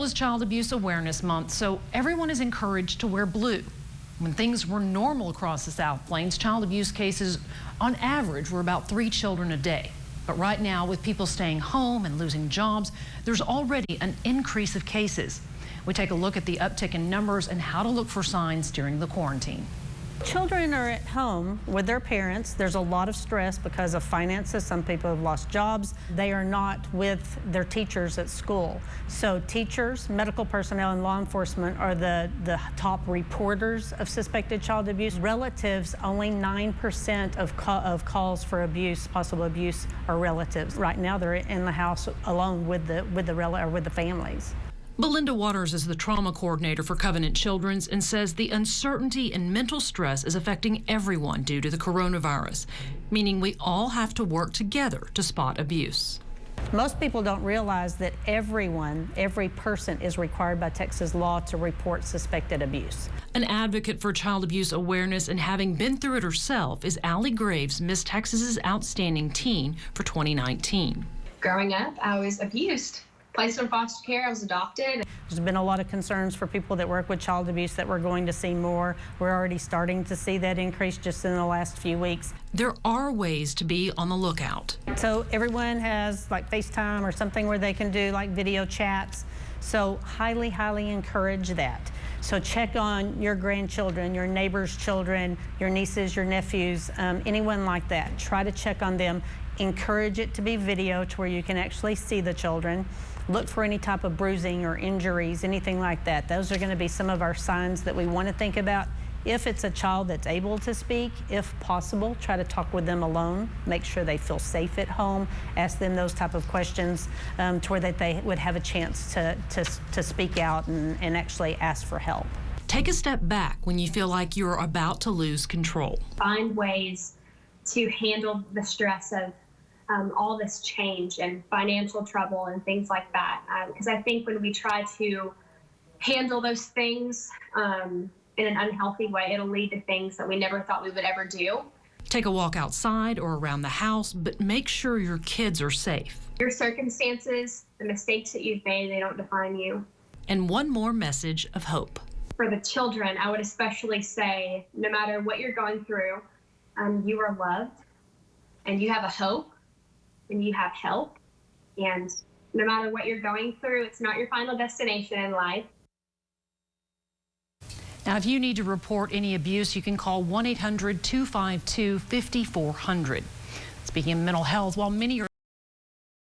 April is Child Abuse Awareness Month, so everyone is encouraged to wear blue. When things were normal across the South Plains, child abuse cases on average were about 3 children a day. But right now, with people staying home and losing jobs, there's already an increase of cases. We take a look at the uptick in numbers and how to look for signs during the quarantine. Children are at home with their parents. There's a lot of stress because of finances. Some people have lost jobs. They are not with their teachers at school. So teachers, medical personnel, and law enforcement are the top reporters of suspected child abuse. Relatives, only 9% of calls for abuse, possible abuse, are relatives. Right now, they're in the house alone with the families. Belinda Waters is the trauma coordinator for Covenant Children's and says the uncertainty and mental stress is affecting everyone due to the coronavirus, meaning we all have to work together to spot abuse. Most people don't realize that every person is required by Texas law to report suspected abuse. An advocate for child abuse awareness and having been through it herself is Allie Graves, Miss Texas's Outstanding Teen for 2019. Growing up, I was abused. Placed in foster care, I was adopted. There's been a lot of concerns for people that work with child abuse that we're going to see more. We're already starting to see that increase just in the last few weeks. There are ways to be on the lookout. So everyone has like FaceTime or something where they can do like video chats. So highly encourage that. So check on your grandchildren, your neighbors' children, your nieces, your nephews, anyone like that. Try to check on them. Encourage it to be video to where you can actually see the children. Look for any type of bruising or injuries, anything like that. Those are going to be some of our signs that we want to think about. If it's a child that's able to speak, if possible, try to talk with them alone. Make sure they feel safe at home. Ask them those type of questions to where that they would have a chance to speak out and actually ask for help. Take a step back when you feel like you're about to lose control. Find ways to handle the stress of all this change and financial trouble and things like that. Because I think when we try to handle those things in an unhealthy way, it'll lead to things that we never thought we would ever do. Take a walk outside or around the house, but make sure your kids are safe. Your circumstances, the mistakes that you've made, they don't define you. And one more message of hope. For the children, I would especially say, no matter what you're going through, you are loved, and you have a hope, and you have help, and no matter what you're going through, it's not your final destination in life. Now, if you need to report any abuse, you can call 1-800-252-5400. Speaking of mental health, while many are